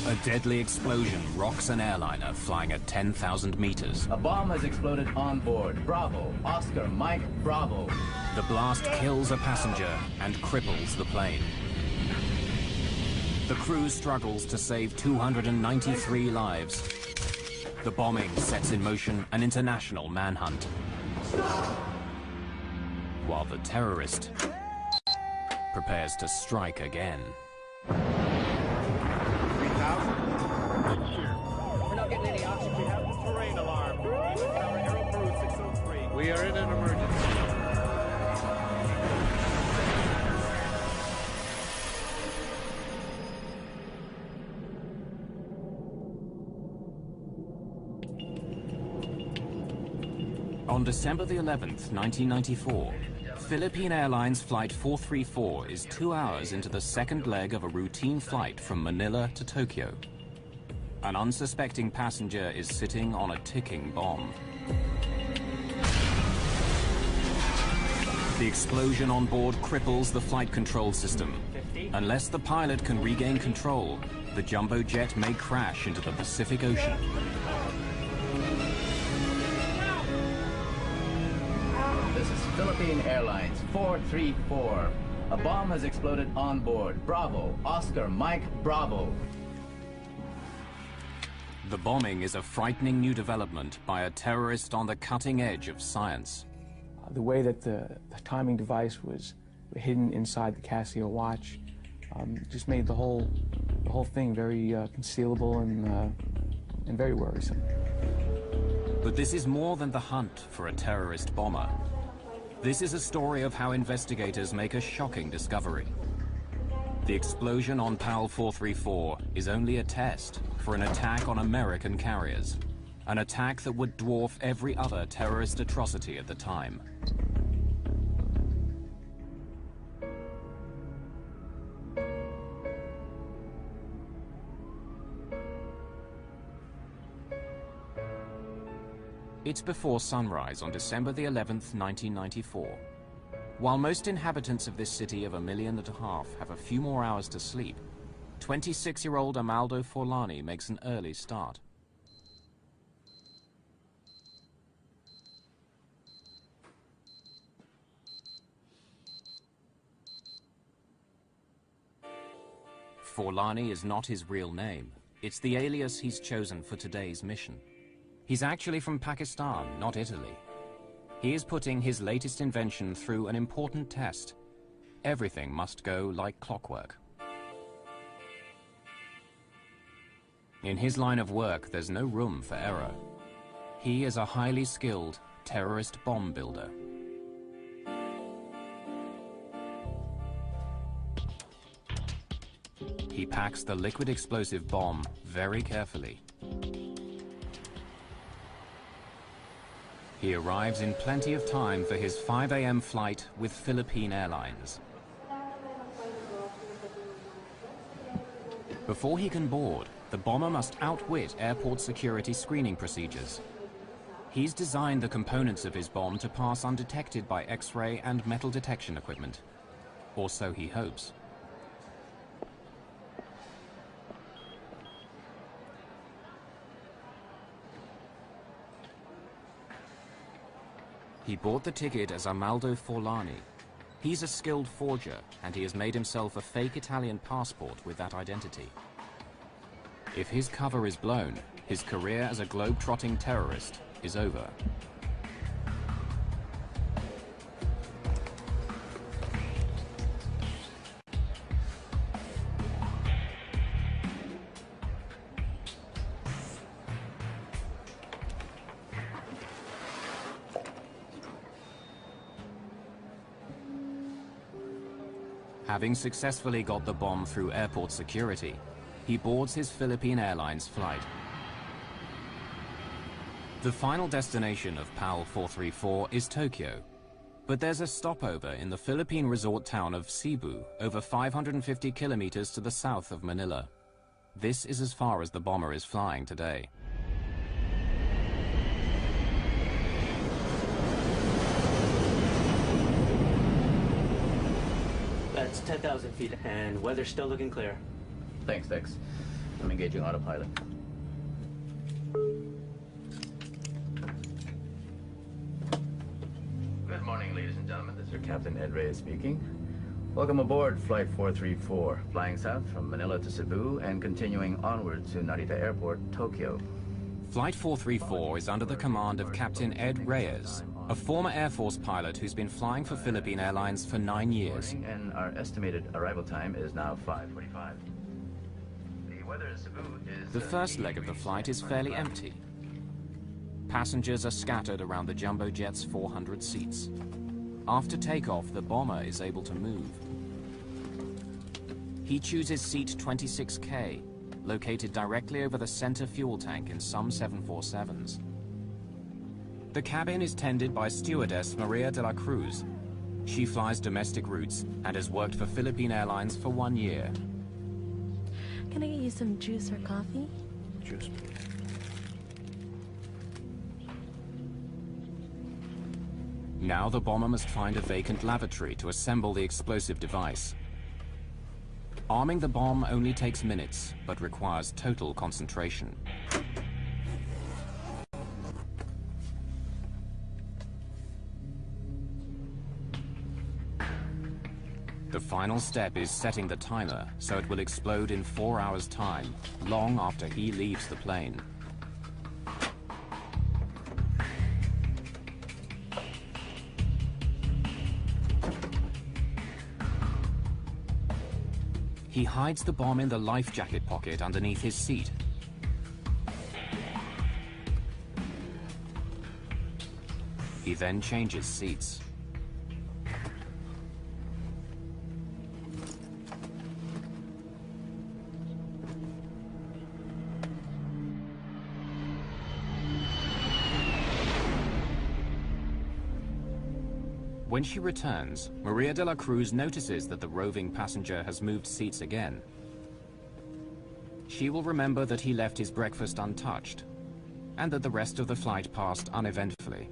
A deadly explosion rocks an airliner flying at 10,000 meters. A bomb has exploded on board. Bravo, Oscar, Mike, Bravo. The blast kills a passenger and cripples the plane. The crew struggles to save 293 lives. The bombing sets in motion an international manhunt. While the terrorist prepares to strike again. 3,000. We're not getting any oxygen. We have the terrain alarm. Aero Peru 603. We are in an emergency. On December the 11th, 1994, Philippine Airlines Flight 434 is 2 hours into the second leg of a routine flight from Manila to Tokyo. An unsuspecting passenger is sitting on a ticking bomb. The explosion on board cripples the flight control system. Unless the pilot can regain control, the jumbo jet may crash into the Pacific Ocean. This is Philippine Airlines 434. A bomb has exploded on board. Bravo, Oscar, Mike, Bravo. The bombing is a frightening new development by a terrorist on the cutting edge of science. The way that the timing device was hidden inside the Casio watch just made the whole thing very concealable and very worrisome. But this is more than the hunt for a terrorist bomber. This is a story of how investigators make a shocking discovery. The explosion on PAL 434 is only a test for an attack on American carriers, an attack that would dwarf every other terrorist atrocity at the time. It's before sunrise on December the 11th, 1994. While most inhabitants of this city of 1.5 million have a few more hours to sleep, 26-year-old Amaldo Forlani makes an early start. Forlani is not his real name. It's the alias he's chosen for today's mission. He's actually from Pakistan, not Italy. He is putting his latest invention through an important test. Everything must go like clockwork. In his line of work, there's no room for error. He is a highly skilled terrorist bomb builder. He packs the liquid explosive bomb very carefully. He arrives in plenty of time for his 5 a.m. flight with Philippine Airlines. Before he can board, the bomber must outwit airport security screening procedures. He's designed the components of his bomb to pass undetected by X-ray and metal detection equipment. Or so he hopes. He bought the ticket as Amaldo Forlani. He's a skilled forger, and he has made himself a fake Italian passport with that identity. If his cover is blown, his career as a globe-trotting terrorist is over. Having successfully got the bomb through airport security, he boards his Philippine Airlines flight. The final destination of PAL 434 is Tokyo, but there's a stopover in the Philippine resort town of Cebu, over 550 kilometers to the south of Manila. This is as far as the bomber is flying today. That's 10,000 feet, and weather's still looking clear. Thanks, Dex. I'm engaging autopilot. Good morning, ladies and gentlemen. This is your Captain Ed Reyes speaking. Welcome aboard Flight 434, flying south from Manila to Cebu and continuing onward to Narita Airport, Tokyo. Flight 434 is under the command of Captain Ed Reyes, a former Air Force pilot who's been flying for Philippine Airlines for 9 years. And our estimated arrival time is now 5:45. The weather in Cebu is... The first leg of the flight is fairly empty. Passengers are scattered around the jumbo jet's 400 seats. After takeoff, the bomber is able to move. He chooses seat 26K, located directly over the center fuel tank in some 747s. The cabin is tended by stewardess Maria de la Cruz. She flies domestic routes and has worked for Philippine Airlines for 1 year. Can I get you some juice or coffee? Juice. Now the bomber must find a vacant lavatory to assemble the explosive device. Arming the bomb only takes minutes, but requires total concentration. The final step is setting the timer so it will explode in 4 hours' time, long after he leaves the plane. He hides the bomb in the life jacket pocket underneath his seat. He then changes seats. When she returns, Maria de la Cruz notices that the roving passenger has moved seats again. She will remember that he left his breakfast untouched, and that the rest of the flight passed uneventfully.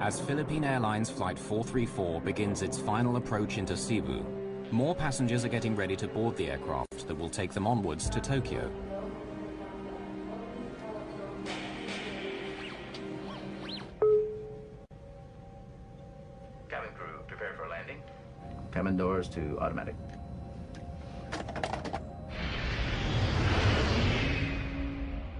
As Philippine Airlines Flight 434 begins its final approach into Cebu, more passengers are getting ready to board the aircraft that will take them onwards to Tokyo. Cabin crew, prepare for landing. Cabin doors to automatic.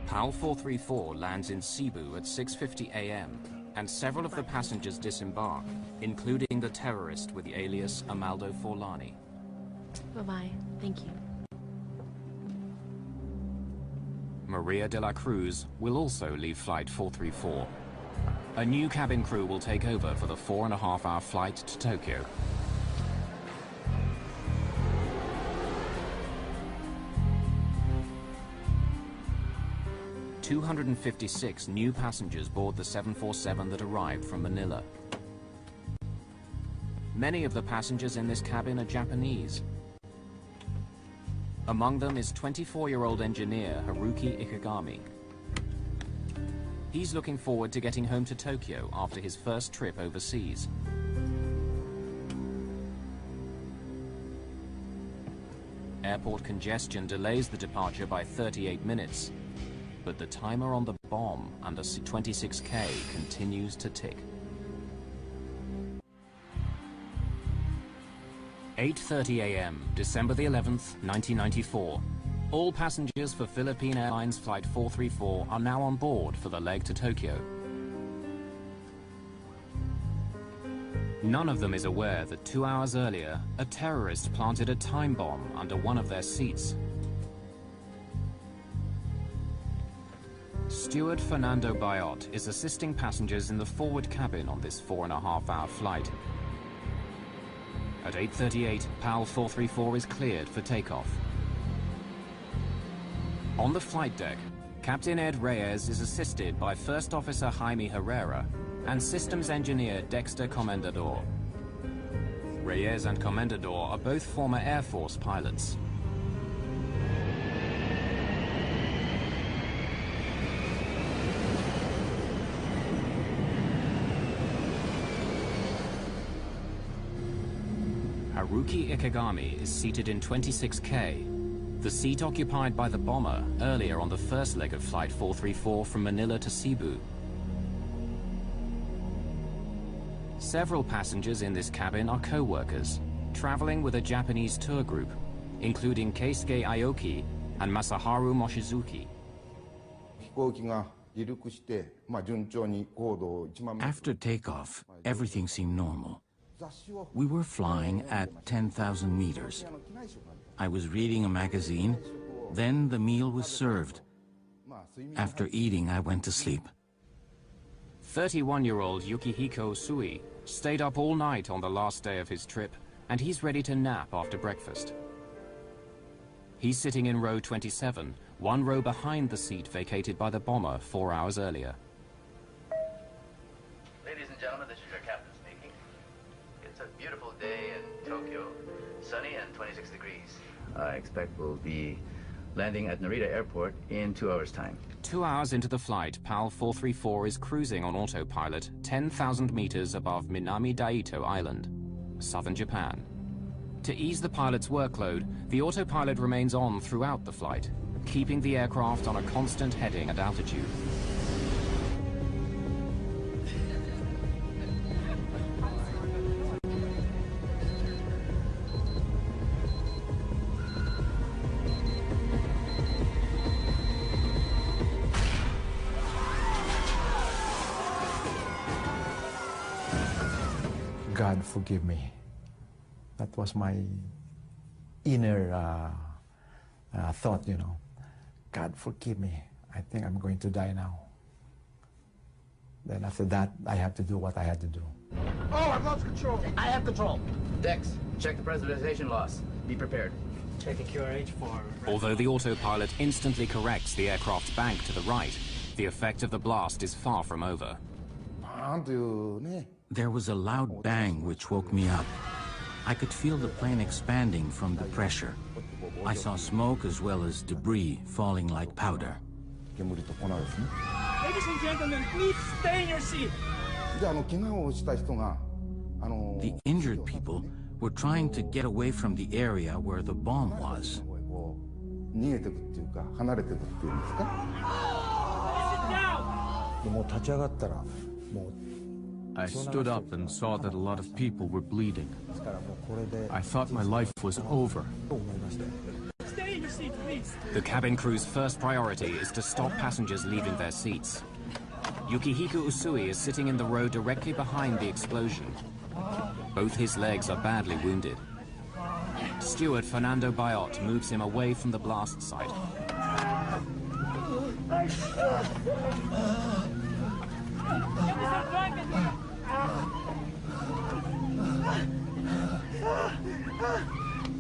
PAL 434 lands in Cebu at 6:50 a.m. and several of the passengers disembark, including the terrorist with the alias Amaldo Forlani. Bye-bye. Thank you. Maria de la Cruz will also leave Flight 434. A new cabin crew will take over for the 4.5-hour flight to Tokyo. "256 new passengers board the 747 that arrived from Manila. Many of the passengers in this cabin are Japanese. Among them is 24-year-old engineer Haruki Ikegami. He's looking forward to getting home to Tokyo after his first trip overseas. Airport congestion delays the departure by 38 minutes, but the timer on the bomb under 26K continues to tick. 8:30 a.m., December the 11th, 1994. All passengers for Philippine Airlines Flight 434 are now on board for the leg to Tokyo. None of them is aware that 2 hours earlier, a terrorist planted a time bomb under one of their seats. Steward Fernando Bayot is assisting passengers in the forward cabin on this 4.5-hour flight. At 8:38, PAL 434 is cleared for takeoff. On the flight deck, Captain Ed Reyes is assisted by First Officer Jaime Herrera and Systems Engineer Dexter Comendador. Reyes and Comendador are both former Air Force pilots. Haruki Ikegami is seated in 26K, the seat occupied by the bomber earlier on the first leg of Flight 434 from Manila to Cebu. Several passengers in this cabin are co-workers, traveling with a Japanese tour group, including Keisuke Aoki and Masaharu Mochizuki. After takeoff, everything seemed normal. We were flying at 10,000 meters. I was reading a magazine, then the meal was served. After eating, I went to sleep. 31-year-old Yukihiko Usui stayed up all night on the last day of his trip, and he's ready to nap after breakfast. He's sitting in row 27, one row behind the seat vacated by the bomber 4 hours earlier. Ladies and gentlemen, this is your captain speaking. It's a beautiful day in Tokyo, sunny and 26 degrees. I expect we'll be landing at Narita Airport in 2 hours' time. 2 hours into the flight, PAL 434 is cruising on autopilot 10,000 meters above Minami Daito Island, southern Japan. To ease the pilot's workload, the autopilot remains on throughout the flight, keeping the aircraft on a constant heading at altitude. God forgive me. That was my inner thought, you know. God forgive me. I think I'm going to die now. Then after that, I have to do what I had to do. Oh, I've lost control. I have control. Dex, check the pressurization loss. Be prepared. Checking QRH for... Although the autopilot instantly corrects the aircraft's bank to the right, the effect of the blast is far from over. There was a loud bang which woke me up. I could feel the plane expanding from the pressure. I saw smoke as well as debris falling like powder. Ladies and gentlemen, please stay in your seat. The injured people were trying to get away from the area where the bomb was. I stood up and saw that a lot of people were bleeding. I thought my life was over. Stay in your seat, please. The cabin crew's first priority is to stop passengers leaving their seats. Yukihiko Usui is sitting in the row directly behind the explosion. Both his legs are badly wounded. Steward Fernando Bayot moves him away from the blast site.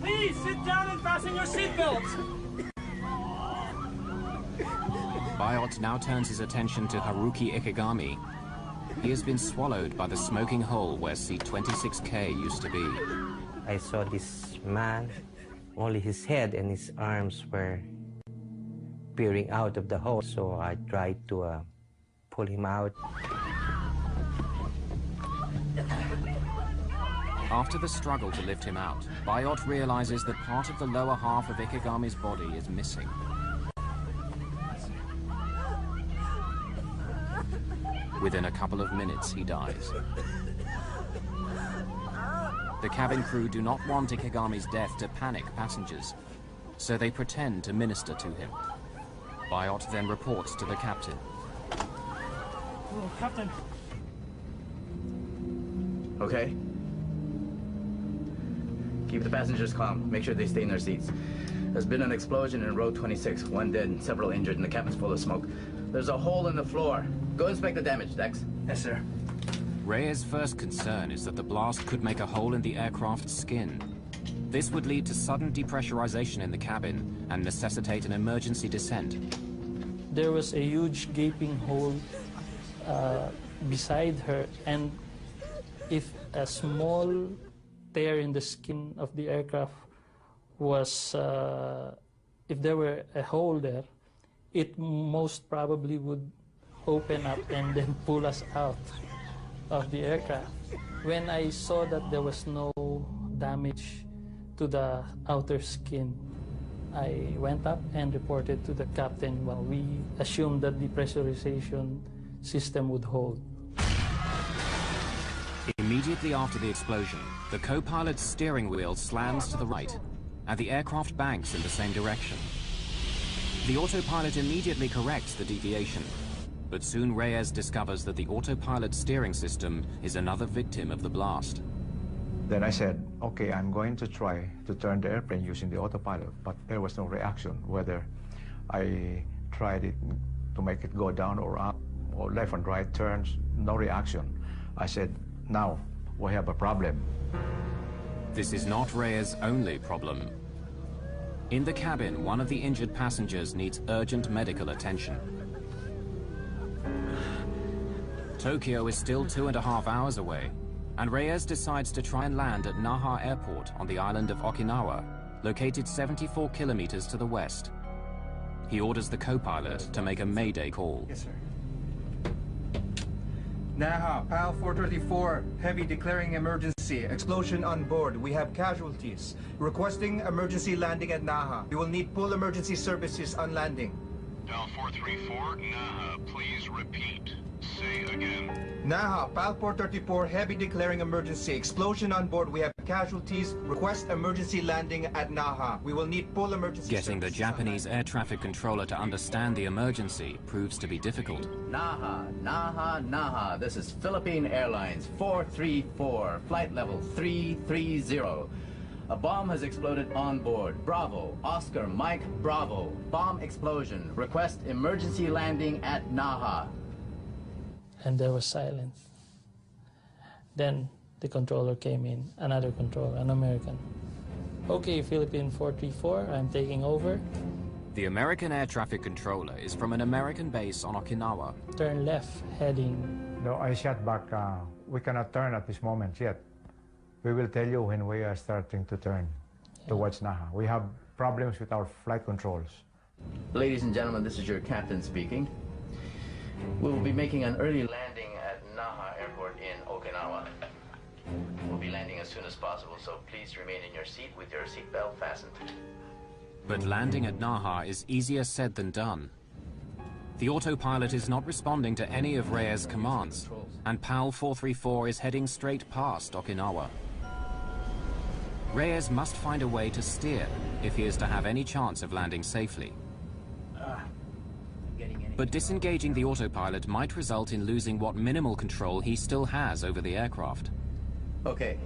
Please sit down and fasten your seatbelts. Bayot now turns his attention to Haruki Ikegami. He has been swallowed by the smoking hole where seat 26K used to be. I saw this man, only his head and his arms were peering out of the hole, so I tried to pull him out. After the struggle to lift him out, Bayot realizes that part of the lower half of Ikegami's body is missing. Within a couple of minutes, he dies. The cabin crew do not want Ikegami's death to panic passengers, so they pretend to minister to him. Bayot then reports to the captain. Oh, Captain. Okay. Keep the passengers calm. Make sure they stay in their seats. There's been an explosion in row 26. One dead and several injured, and the cabin's full of smoke. There's a hole in the floor. Go inspect the damage, Dex. Yes, sir. Reyes' first concern is that the blast could make a hole in the aircraft's skin. This would lead to sudden depressurization in the cabin and necessitate an emergency descent. There was a huge gaping hole beside her, and if a small tear in the skin of the aircraft was, if there were a hole there, it most probably would open up and then pull us out of the aircraft. When I saw that there was no damage to the outer skin. I went up and reported to the captain while we assumed that the pressurization system would hold. Immediately after the explosion, the co-pilot's steering wheel slams to the right, and the aircraft banks in the same direction. The autopilot immediately corrects the deviation, but soon Reyes discovers that the autopilot steering system is another victim of the blast. Then I said, okay, I'm going to try to turn the airplane using the autopilot, but there was no reaction, whether I tried it to make it go down or up, or left and right turns, no reaction. I said, now we have a problem. This is not Reyes' only problem. In the cabin, one of the injured passengers needs urgent medical attention. Tokyo is still 2.5 hours away, and Reyes decides to try and land at Naha Airport on the island of Okinawa, located 74 kilometers to the west. He orders the co-pilot to make a mayday call. Yes, sir. Naha, PAL 434, heavy declaring emergency. Explosion on board. We have casualties. Requesting emergency landing at Naha. We will need full emergency services on landing. PAL 434, Naha, please repeat. Say again. Naha, PAL 434, heavy declaring emergency. Explosion on board. We have casualties. Request emergency landing at Naha. We will need full emergency Getting the Japanese air traffic controller to understand the emergency proves to be difficult. Naha, Naha, Naha. This is Philippine Airlines 434, flight level 330. A bomb has exploded on board. Bravo, Oscar, Mike, Bravo. Bomb explosion. Request emergency landing at Naha. And there was silence. Then the controller came in, another controller, an American. Okay, Philippine 434, I'm taking over. The American air traffic controller is from an American base on Okinawa. Turn left, heading. No, I shot back. We cannot turn at this moment yet. We will tell you when we are starting to turn towards Naha. We have problems with our flight controls. Ladies and gentlemen, this is your captain speaking. We will be making an early landing at Naha Airport in Okinawa. We'll be landing as soon as possible, so please remain in your seat with your seatbelt fastened. But landing at Naha is easier said than done. The autopilot is not responding to any of Reyes' commands, and PAL 434 is heading straight past Okinawa. Reyes must find a way to steer if he is to have any chance of landing safely. But disengaging the autopilot might result in losing what minimal control he still has over the aircraft. Okay.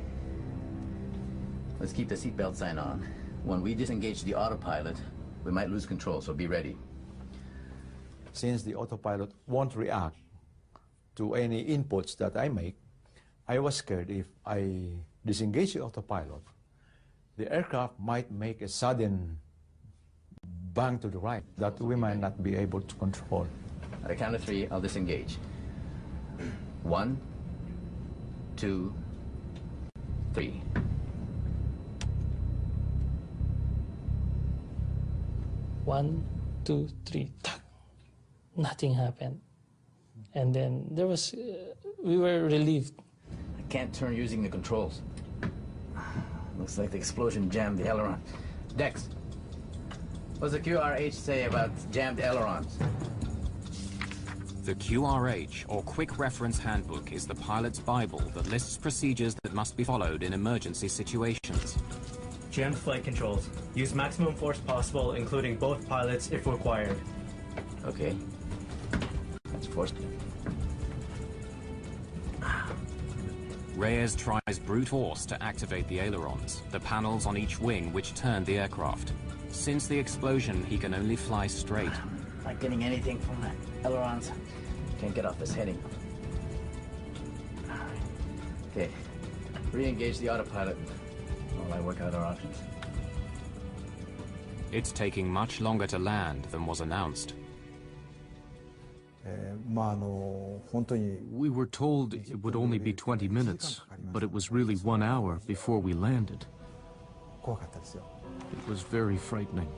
Let's keep the seatbelt sign on. When we disengage the autopilot, we might lose control, so be ready. Since the autopilot won't react to any inputs that I make, I was scared if I disengage the autopilot, the aircraft might make a sudden bang to the right that we might not be able to control. At the count of 3, I'll disengage. 1, 2, 3. One, two, three. Nothing happened. And then there was, we were relieved. I can't turn using the controls. Looks like the explosion jammed the aileron. Dex, what's the QRH say about jammed ailerons? The QRH, or Quick Reference Handbook, is the pilot's Bible that lists procedures that must be followed in emergency situations. Jammed flight controls. Use maximum force possible, including both pilots if required. Okay. That's force. Reyes tries brute force to activate the ailerons, the panels on each wing which turn the aircraft. Since the explosion, he can only fly straight. Not getting anything from the ailerons. Can't get off this heading. Okay. Re-engage the autopilot while I work out our options. It's taking much longer to land than was announced. We were told it would only be 20 minutes, but it was really 1 hour before we landed. It was very frightening.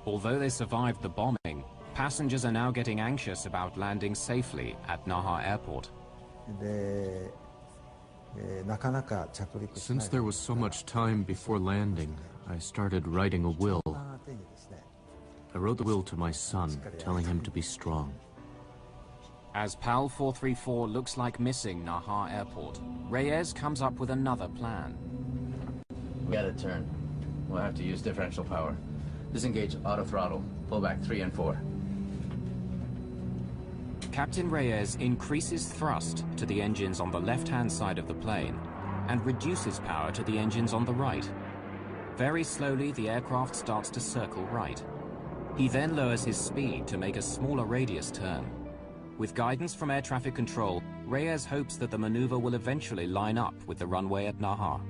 Although they survived the bombing, passengers are now getting anxious about landing safely at Naha Airport. Since there was so much time before landing, I started writing a will. I wrote the will to my son, telling him to be strong. As PAL 434 looks like missing Naha Airport, Reyes comes up with another plan. We gotta turn. We'll have to use differential power. Disengage auto throttle. Pull back 3 and 4. Captain Reyes increases thrust to the engines on the left-hand side of the plane and reduces power to the engines on the right. Very slowly, the aircraft starts to circle right. He then lowers his speed to make a smaller radius turn. With guidance from air traffic control, Reyes hopes that the maneuver will eventually line up with the runway at Naha.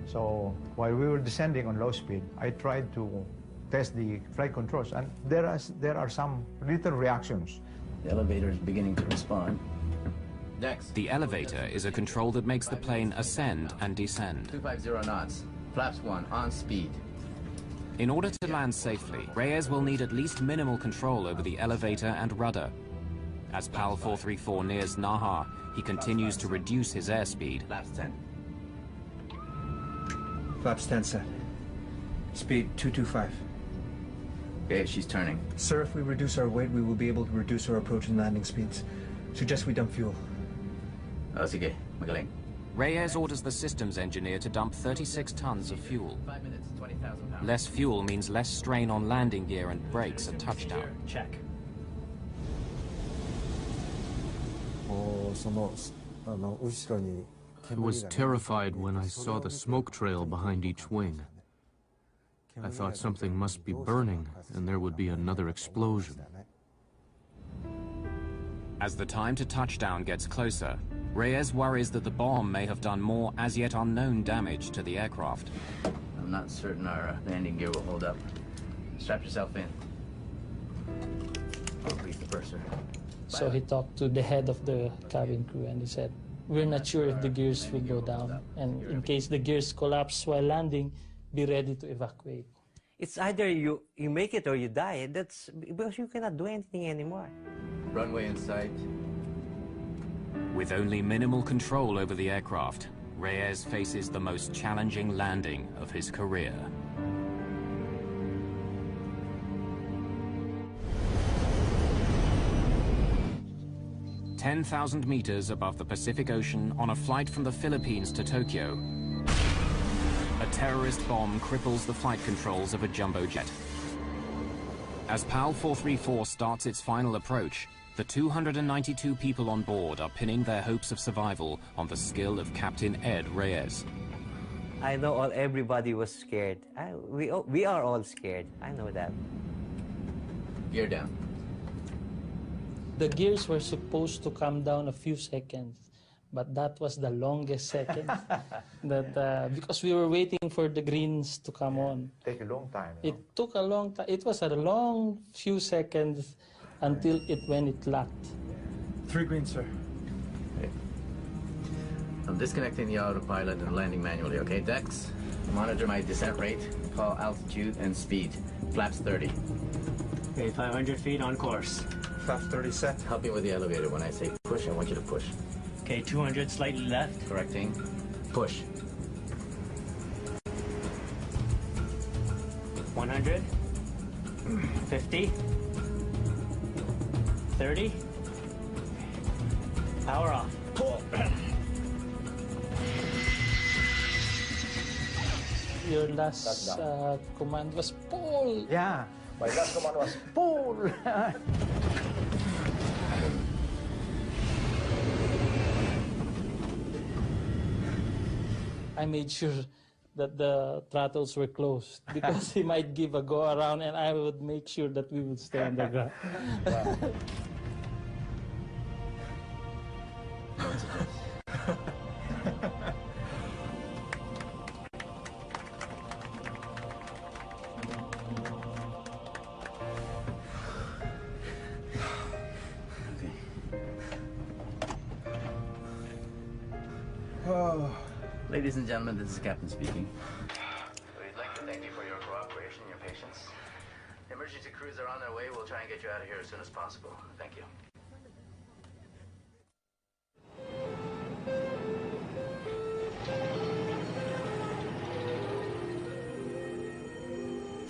So while we were descending on low speed, I tried to test the flight controls, and there are some little reactions. The elevator is beginning to respond. Dex. The elevator is a control that makes the plane ascend and descend. 250 knots. Flaps 1 on speed. In order to land safely, Reyes will need at least minimal control over the elevator and rudder. As PAL 434 nears Naha, he continues to reduce his airspeed. Flaps 10. Flaps 10 set. Speed 225. Okay, she's turning. Sir, if we reduce our weight, we will be able to reduce our approach and landing speeds. Suggest we dump fuel. Sige, magaling. Reyes orders the systems engineer to dump 36 tons of fuel. 5 minutes, 20,000 pounds. Less fuel means less strain on landing gear and brakes at touchdown. Check. I was terrified when I saw the smoke trail behind each wing. I thought something must be burning and there would be another explosion. As the time to touchdown gets closer, Reyes worries that the bomb may have done more as yet unknown damage to the aircraft. I'm not certain our landing gear will hold up. Strap yourself in. I'll grease the purser. So he talked to the head of the cabin crew and he said, we're not sure if the gears will go down. And in case the gears collapse while landing, be ready to evacuate. It's either you make it or you die. That's because you cannot do anything anymore. Runway in sight. With only minimal control over the aircraft, Reyes faces the most challenging landing of his career. "10,000 meters above the Pacific Ocean on a flight from the Philippines to Tokyo, a terrorist bomb cripples the flight controls of a jumbo jet. As PAL 434 starts its final approach, the 292 people on board are pinning their hopes of survival on the skill of Captain Ed Reyes. I know everybody was scared. We are all scared. I know that. Gear down. The gears were supposed to come down a few seconds, but that was the longest second. Because we were waiting for the greens to come on. Take a long time. It took a long time. It was a long few seconds until when it locked. 3 green, sir. Okay. I'm disconnecting the autopilot and landing manually, okay? Dex, monitor my descent rate, call altitude and speed. Flaps 30. Okay, 500 feet on course. Flaps 30 set. Help me with the elevator. When I say push, I want you to push. Okay, 200 slightly left. Correcting. Push. 100. 50. 30. Power off. Pull. Your last command was pull. Yeah, my last command was pull. I made sure that the throttles were closed because he might give a go around and I would make sure that we would stay on the ground. Ladies and gentlemen, this is the captain speaking. We'd like to thank you for your cooperation and your patience. Emergency crews are on their way. We'll try and get you out of here as soon as possible. Thank you.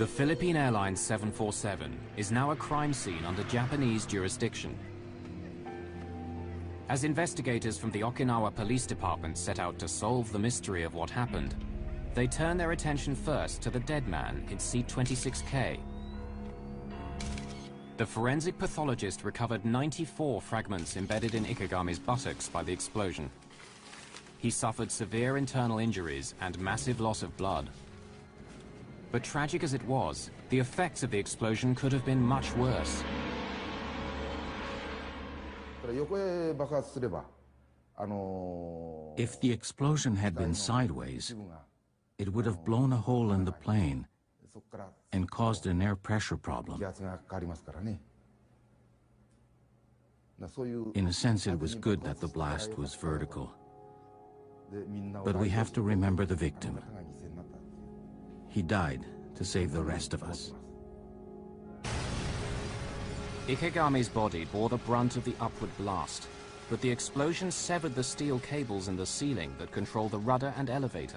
The Philippine Airlines 747 is now a crime scene under Japanese jurisdiction. As investigators from the Okinawa Police Department set out to solve the mystery of what happened, they turn their attention first to the dead man in seat 26K. The forensic pathologist recovered 94 fragments embedded in Ikegami's buttocks by the explosion. He suffered severe internal injuries and massive loss of blood. But tragic as it was, the effects of the explosion could have been much worse. If the explosion had been sideways, it would have blown a hole in the plane and caused an air pressure problem. In a sense, it was good that the blast was vertical. But we have to remember the victim. He died to save the rest of us. Ikegami's body bore the brunt of the upward blast, but the explosion severed the steel cables in the ceiling that control the rudder and elevator.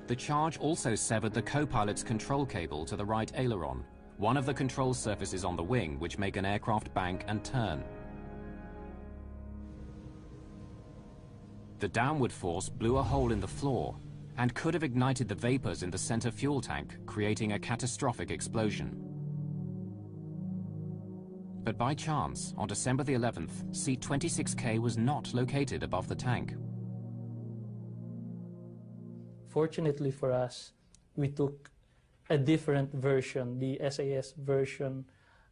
The charge also severed the co-pilot's control cable to the right aileron, one of the control surfaces on the wing which make an aircraft bank and turn. The downward force blew a hole in the floor and could have ignited the vapors in the center fuel tank, creating a catastrophic explosion. But by chance, on December the 11th, seat 26K was not located above the tank. Fortunately for us, we took a different version, the SAS version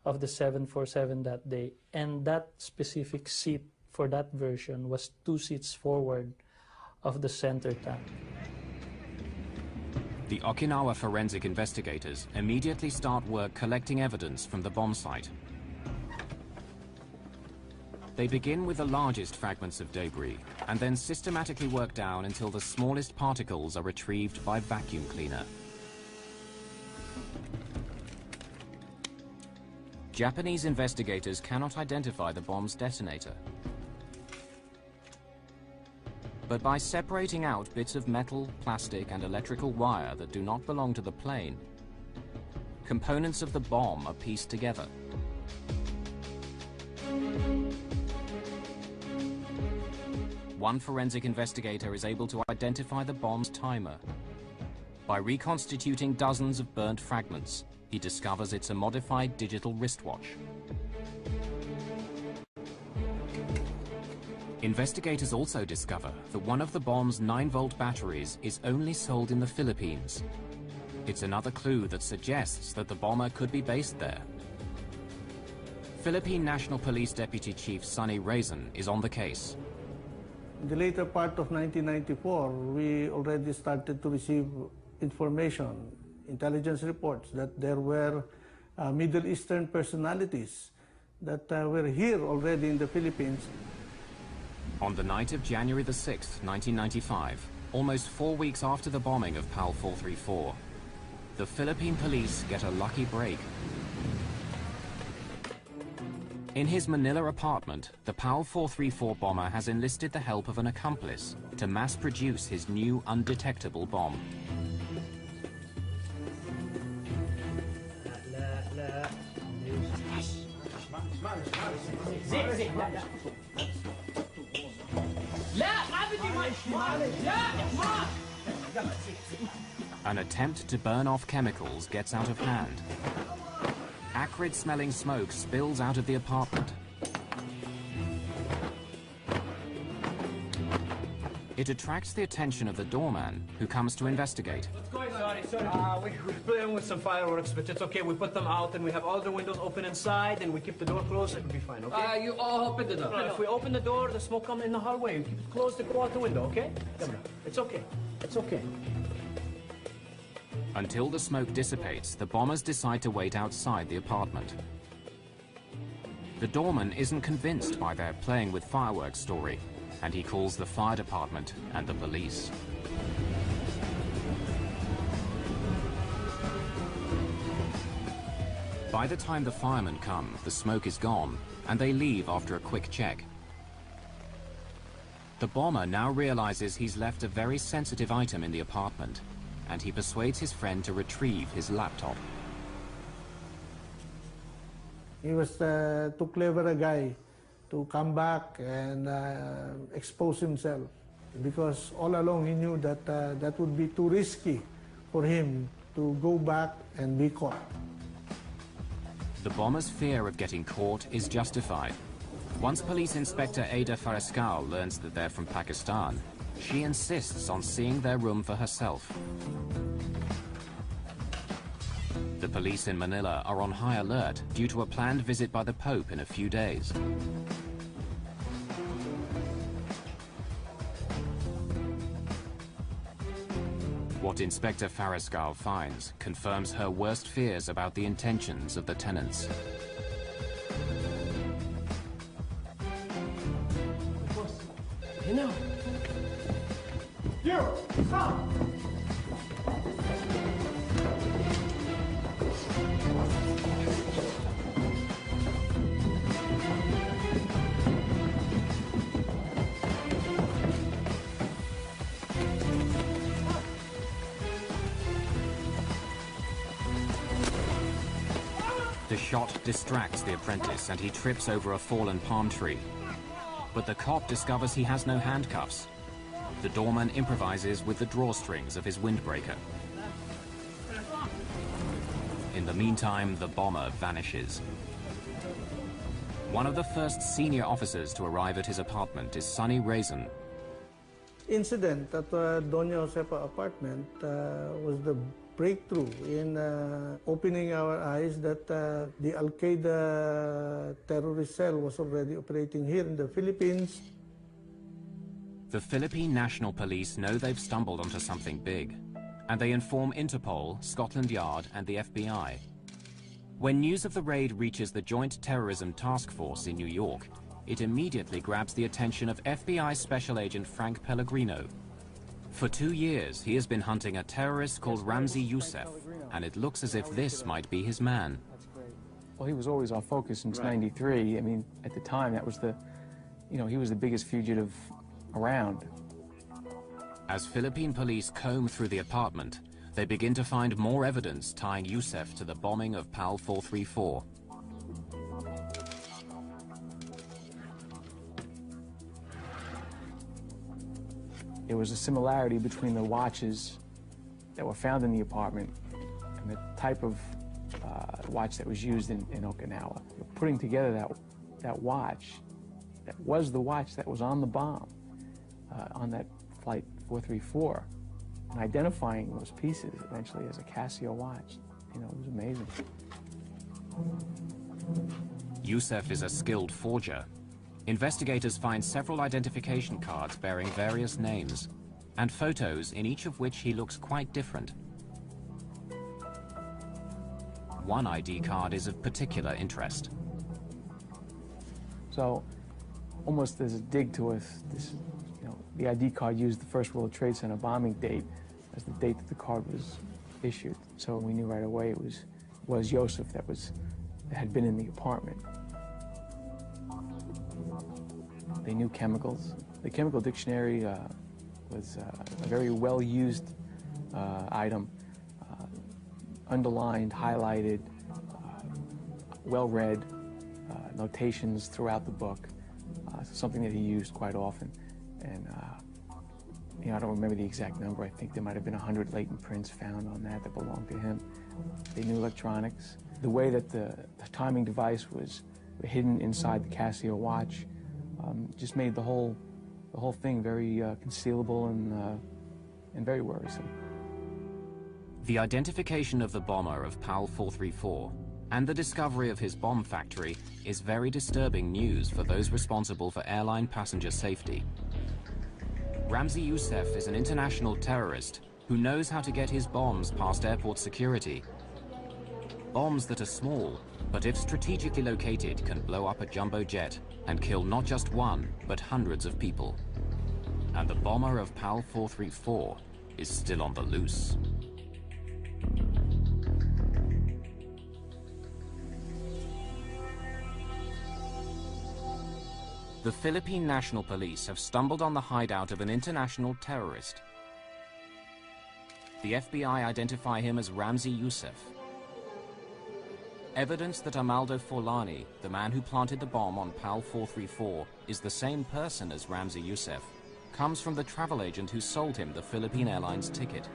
of the 747 that day, and that specific seat for that version was 2 seats forward of the center tank. The Okinawa forensic investigators immediately start work collecting evidence from the bomb site. They begin with the largest fragments of debris and then systematically work down until the smallest particles are retrieved by vacuum cleaner. Japanese investigators cannot identify the bomb's detonator. But by separating out bits of metal, plastic, and electrical wire that do not belong to the plane, components of the bomb are pieced together. One forensic investigator is able to identify the bomb's timer. By reconstituting dozens of burnt fragments, he discovers it's a modified digital wristwatch. Investigators also discover that one of the bomb's 9-volt batteries is only sold in the Philippines. It's another clue that suggests that the bomber could be based there. Philippine National Police Deputy Chief Sonny Raisin is on the case. In the later part of 1994, we already started to receive information, intelligence reports, that there were Middle Eastern personalities that were here already in the Philippines. On the night of January the 6th, 1995, almost 4 weeks after the bombing of PAL 434, the Philippine police get a lucky break. In his Manila apartment, the PAL 434 bomber has enlisted the help of an accomplice to mass-produce his new undetectable bomb. An attempt to burn off chemicals gets out of hand. Acrid-smelling smoke spills out of the apartment. It attracts the attention of the doorman, who comes to investigate. What's going on? Sorry. We're playing with some fireworks, but it's okay. We put them out, and we have all the windows open inside, and we keep the door closed. It'll be fine, okay? You all open the door. No, if we open the door, the smoke comes in the hallway. We keep it closed to go out the window, okay? Come on. It's okay. It's okay. Until the smoke dissipates, the bombers decide to wait outside the apartment. The doorman isn't convinced by their playing with fireworks story, and he calls the fire department and the police. By the time the firemen come, the smoke is gone, and they leave after a quick check. The bomber now realizes he's left a very sensitive item in the apartment, and he persuades his friend to retrieve his laptop. He was too clever a guy to come back and expose himself, because all along he knew that that would be too risky for him to go back and be caught. The bomber's fear of getting caught is justified. Once Police Inspector Ada Fariscal learns that they're from Pakistan, she insists on seeing their room for herself. The police in Manila are on high alert due to a planned visit by the Pope in a few days. What Inspector Fariscal finds confirms her worst fears about the intentions of the tenants. You know. You, stop! The shot distracts the apprentice and he trips over a fallen palm tree. But the cop discovers he has no handcuffs. The doorman improvises with the drawstrings of his windbreaker. In the meantime, the bomber vanishes. One of the first senior officers to arrive at his apartment is Sonny Raisin. Incident at Doña Josefa apartment was the breakthrough in opening our eyes that the Al-Qaeda terrorist cell was already operating here in the Philippines. The Philippine National Police know they've stumbled onto something big, and they inform Interpol, Scotland Yard, and the FBI. When news of the raid reaches the Joint Terrorism Task Force in New York, it immediately grabs the attention of FBI Special Agent Frank Pellegrino. For 2 years, he has been hunting a terrorist called Ramzi Youssef, and it looks as if this might be his man. Well, he was always our focus since '93. I mean, at the time, that was the, he was the biggest fugitive around. As Philippine police comb through the apartment, they begin to find more evidence tying Youssef to the bombing of PAL 434. There was a similarity between the watches that were found in the apartment and the type of watch that was used in Okinawa. Putting together that watch, that was the watch that was on the bomb, on that flight 434, and identifying those pieces eventually as a Casio watch, it was amazing. Youssef is a skilled forger. Investigators find several identification cards bearing various names, and photos in each of which he looks quite different. One ID card is of particular interest. So, almost as a dig to us, the ID card used the first World Trade Center bombing date as the date that the card was issued. So we knew right away it was Youssef that had been in the apartment. They knew chemicals. The chemical dictionary was a very well-used item, underlined, highlighted, well-read, notations throughout the book, something that he used quite often. And I don't remember the exact number. I think there might have been 100 latent prints found on that belonged to him. They knew electronics. The way that the timing device was hidden inside the Casio watch just made the whole thing very concealable and very worrisome. The identification of the bomber of PAL 434 and the discovery of his bomb factory is very disturbing news for those responsible for airline passenger safety. Ramzi Youssef is an international terrorist who knows how to get his bombs past airport security. Bombs that are small, but if strategically located, can blow up a jumbo jet and kill not just one, but hundreds of people. And the bomber of PAL 434 is still on the loose. The Philippine National Police have stumbled on the hideout of an international terrorist. the FBI identify him as Ramzi Youssef. Evidence that Amaldo Forlani, the man who planted the bomb on PAL 434, is the same person as Ramzi Youssef, comes from the travel agent who sold him the Philippine Airlines ticket.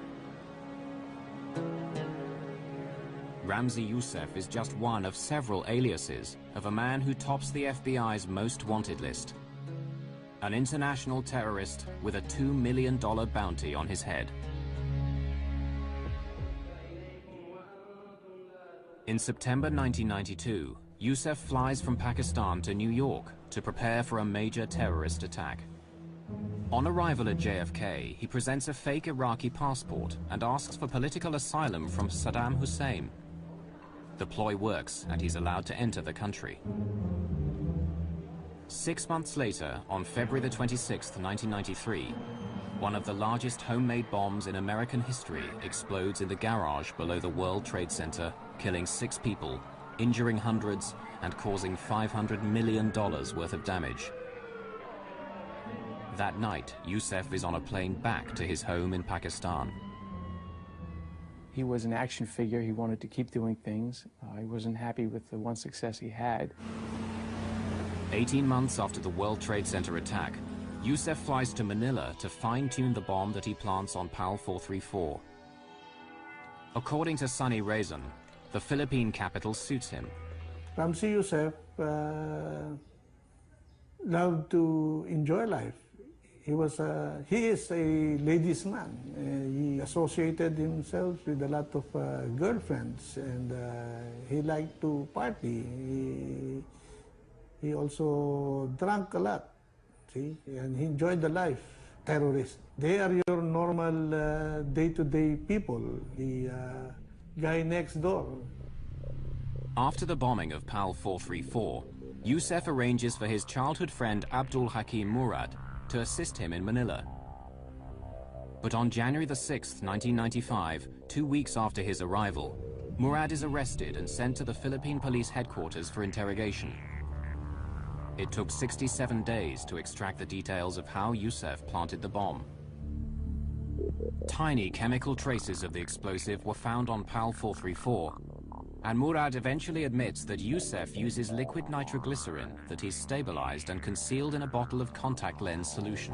Ramzi Youssef is just one of several aliases of a man who tops the FBI's most wanted list. An international terrorist with a $2 million bounty on his head. In September 1992, Youssef flies from Pakistan to New York to prepare for a major terrorist attack. On arrival at JFK, he presents a fake Iraqi passport and asks for political asylum from Saddam Hussein. The ploy works and he's allowed to enter the country. 6 months later, on February the 26th, 1993, one of the largest homemade bombs in American history explodes in the garage below the World Trade Center, killing 6 people, injuring hundreds, and causing $500 million worth of damage. That night, Youssef is on a plane back to his home in Pakistan. He was an action figure. He wanted to keep doing things. He wasn't happy with the one success he had. 18 months after the World Trade Center attack, Youssef flies to Manila to fine-tune the bomb that he plants on PAL 434. According to Sunny Razan, the Philippine capital suits him. Ramzi Youssef loved to enjoy life. He is a ladies' man. He associated himself with a lot of girlfriends, and he liked to party. He also drank a lot, see, and he enjoyed the life. Terrorists, they are your normal day-to-day people, the guy next door. After the bombing of PAL 434, Youssef arranges for his childhood friend Abdul Hakim Murad to assist him in Manila. But on January the 6th, 1995, 2 weeks after his arrival, Murad is arrested and sent to the Philippine police headquarters for interrogation. It took 67 days to extract the details of how Youssef planted the bomb. Tiny chemical traces of the explosive were found on PAL 434, and Murad eventually admits that Youssef uses liquid nitroglycerin that he's stabilized and concealed in a bottle of contact lens solution.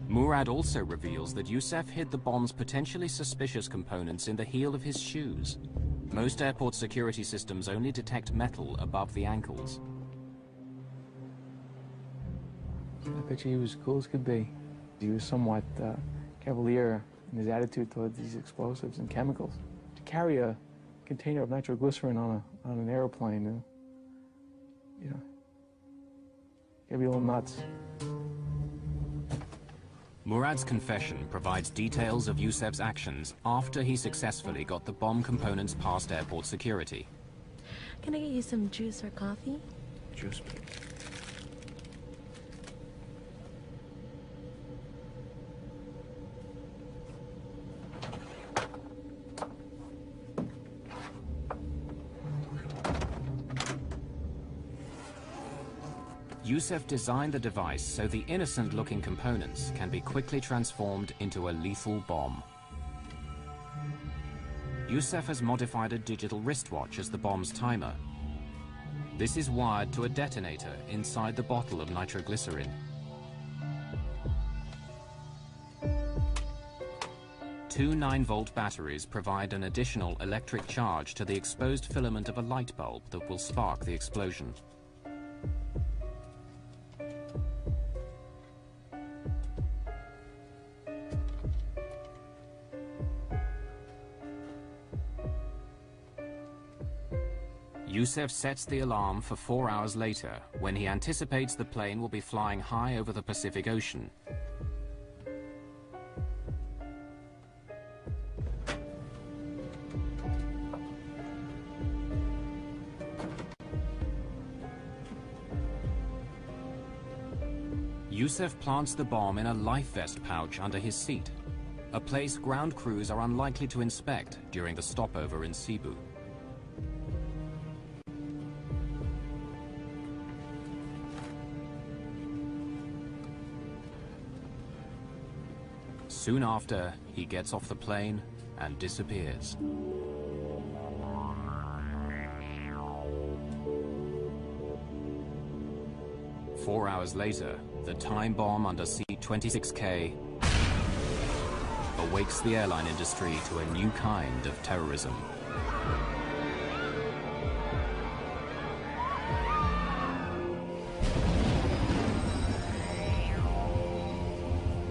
Murad also reveals that Youssef hid the bomb's potentially suspicious components in the heel of his shoes. Most airport security systems only detect metal above the ankles. I bet you he was cool as could be. He was somewhat cavalier in his attitude towards these explosives and chemicals. To carry a container of nitroglycerin on an airplane, you know, it'd be a little nuts. Murad's confession provides details of Youssef's actions after he successfully got the bomb components past airport security. Can I get you some juice or coffee? Juice, please. Youssef designed the device so the innocent-looking components can be quickly transformed into a lethal bomb. Youssef has modified a digital wristwatch as the bomb's timer. This is wired to a detonator inside the bottle of nitroglycerin. Two 9-volt batteries provide an additional electric charge to the exposed filament of a light bulb that will spark the explosion. Youssef sets the alarm for 4 hours later, when he anticipates the plane will be flying high over the Pacific Ocean. Youssef plants the bomb in a life vest pouch under his seat, a place ground crews are unlikely to inspect during the stopover in Cebu. Soon after, he gets off the plane and disappears. Four hours later, the time bomb under C-26K awakes the airline industry to a new kind of terrorism.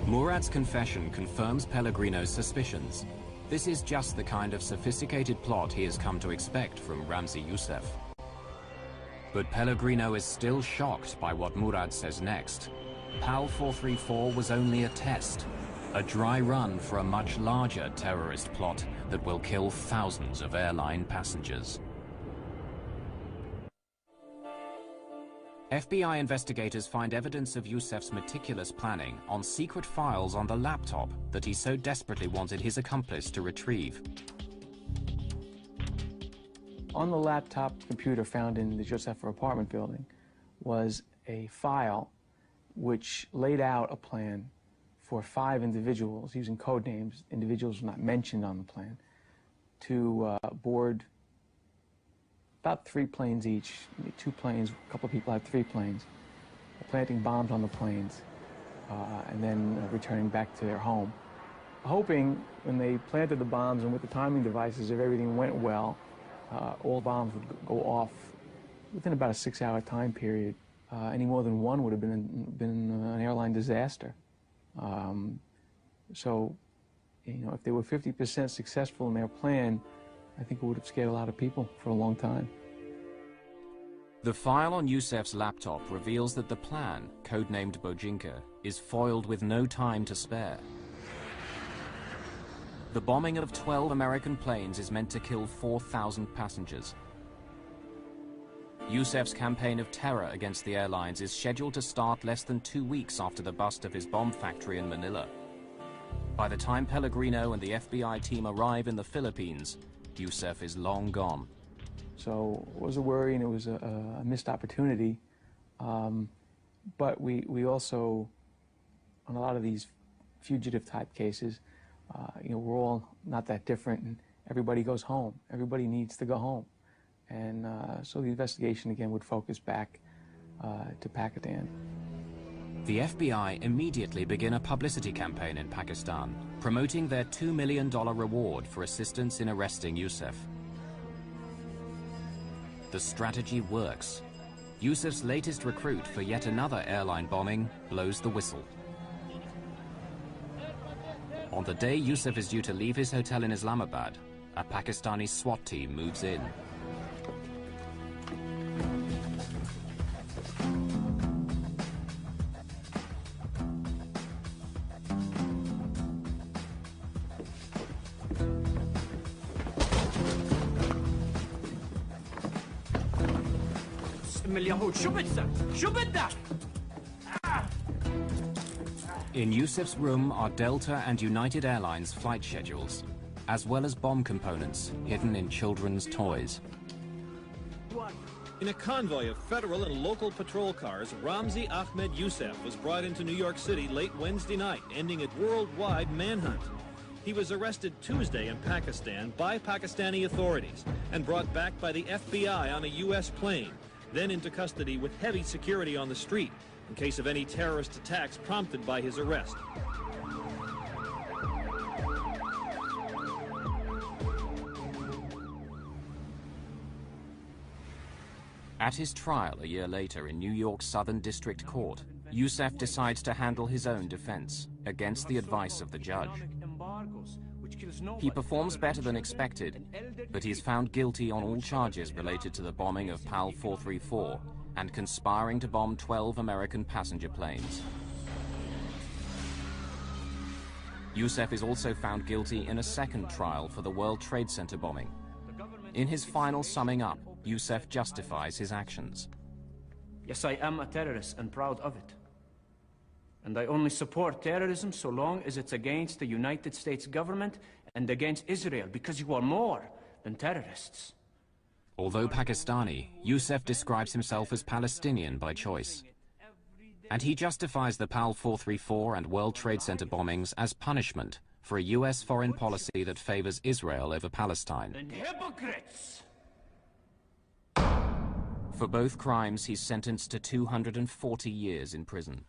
Murad's confession confirms Pellegrino's suspicions. This is just the kind of sophisticated plot he has come to expect from Ramzi Youssef. But Pellegrino is still shocked by what Murad says next. PAL 434 was only a test, a dry run for a much larger terrorist plot that will kill thousands of airline passengers. FBI investigators find evidence of Youssef's meticulous planning on secret files on the laptop that he so desperately wanted his accomplice to retrieve. On the laptop computer found in the Josefa apartment building was a file which laid out a plan for 5 individuals, using code names, individuals not mentioned on the plan, to board about 3 planes each, 2 planes, a couple of people had 3 planes, planting bombs on the planes, and then returning back to their home. Hoping when they planted the bombs and with the timing devices, if everything went well, all bombs would go off within about a 6-hour time period. Any more than one would have been an airline disaster. So, you know, if they were 50% successful in their plan, I think it would have scared a lot of people for a long time. The file on Youssef's laptop reveals that the plan, codenamed Bojinka, is foiled with no time to spare. The bombing of 12 American planes is meant to kill 4,000 passengers. Youssef's campaign of terror against the airlines is scheduled to start less than 2 weeks after the bust of his bomb factory in Manila. By the time Pellegrino and the FBI team arrive in the Philippines, Youssef is long gone. So it was a worry and it was a missed opportunity. But we also, on a lot of these fugitive type cases, you know, we're all not that different and everybody goes home. Everybody needs to go home. And so the investigation again would focus back to Pakistan. The FBI immediately begin a publicity campaign in Pakistan, promoting their $2 million reward for assistance in arresting Youssef. The strategy works. Youssef's latest recruit for yet another airline bombing blows the whistle. On the day Youssef is due to leave his hotel in Islamabad, a Pakistani SWAT team moves in. In Youssef's room are Delta and United Airlines flight schedules, as well as bomb components hidden in children's toys. In a convoy of federal and local patrol cars, Ramzi Ahmed Youssef was brought into New York City late Wednesday night, ending a worldwide manhunt. He was arrested Tuesday in Pakistan by Pakistani authorities and brought back by the FBI on a U.S. plane, then into custody with heavy security on the street in case of any terrorist attacks prompted by his arrest. At his trial a year later in New York's Southern District Court, Youssef decides to handle his own defense against the advice of the judge. He performs better than expected, but he is found guilty on all charges related to the bombing of PAL 434 and conspiring to bomb 12 American passenger planes. Youssef is also found guilty in a second trial for the World Trade Center bombing. In his final summing up, Youssef justifies his actions. Yes, I am a terrorist and proud of it. And I only support terrorism so long as it's against the United States government and against Israel, because you are more than terrorists. Although Pakistani, Youssef describes himself as Palestinian by choice. And he justifies the PAL 434 and World Trade Center bombings as punishment for a U.S. foreign policy that favors Israel over Palestine. And hypocrites! For both crimes, he's sentenced to 240 years in prison.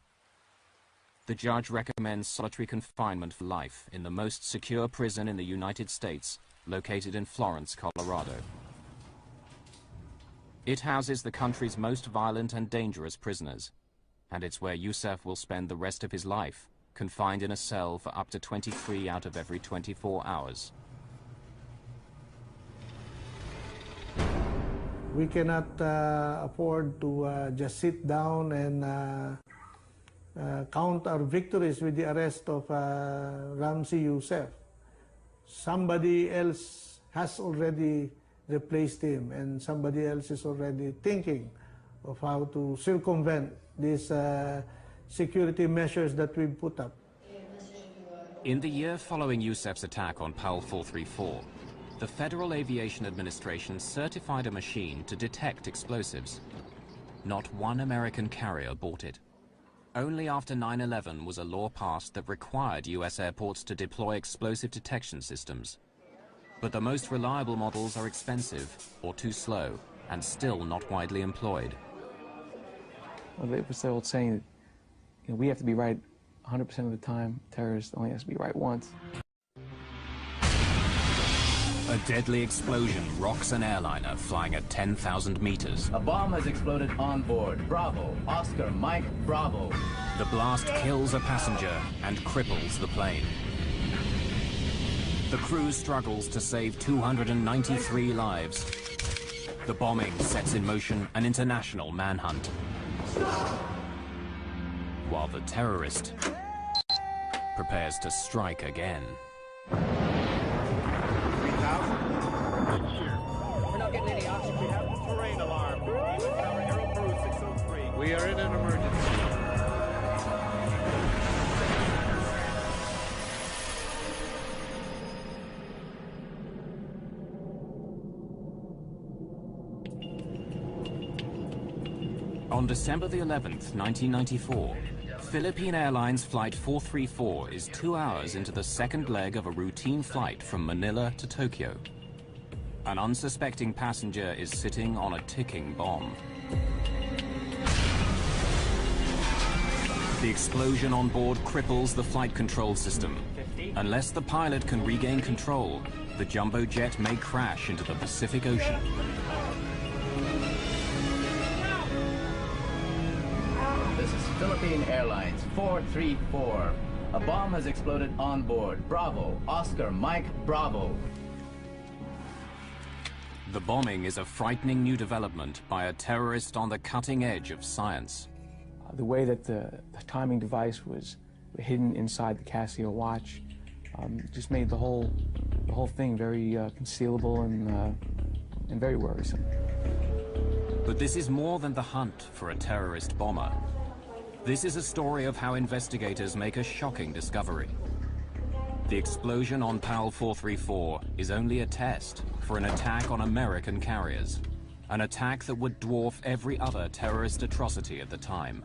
The judge recommends solitary confinement for life in the most secure prison in the United States, located in Florence, Colorado. It houses the country's most violent and dangerous prisoners, and it's where Youssef will spend the rest of his life, confined in a cell for up to 23 out of every 24 hours. We cannot afford to just sit down and count our victories with the arrest of Ramzi Youssef. Somebody else has already replaced him, and somebody else is already thinking of how to circumvent these security measures that we've put up. In the year following Youssef's attack on PAL 434, the Federal Aviation Administration certified a machine to detect explosives. Not one American carrier bought it. Only after 9/11 was a law passed that required U.S. airports to deploy explosive detection systems. But the most reliable models are expensive or too slow and still not widely employed. Well, it was the old saying that we have to be right 100% of the time. Terrorist only has to be right once. A deadly explosion rocks an airliner flying at 10,000 meters. A bomb has exploded on board. Bravo. Oscar Mike Bravo. The blast kills a passenger and cripples the plane. The crew struggles to save 293 lives. The bombing sets in motion an international manhunt, while the terrorist prepares to strike again. We're not getting any oxygen. We have the terrain alarm. Airlines 603. We are in an emergency. On December the 11th, 1994, Philippine Airlines Flight 434 is 2 hours into the second leg of a routine flight from Manila to Tokyo. An unsuspecting passenger is sitting on a ticking bomb. The explosion on board cripples the flight control system. Unless the pilot can regain control, the jumbo jet may crash into the Pacific Ocean. This is Philippine Airlines 434. A bomb has exploded on board. Bravo. Oscar Mike Bravo. The bombing is a frightening new development by a terrorist on the cutting edge of science. The way that the timing device was hidden inside the Casio watch just made the whole thing very concealable and very worrisome. But this is more than the hunt for a terrorist bomber. This is a story of how investigators make a shocking discovery. The explosion on PAL 434 is only a test for an attack on American carriers, an attack that would dwarf every other terrorist atrocity at the time.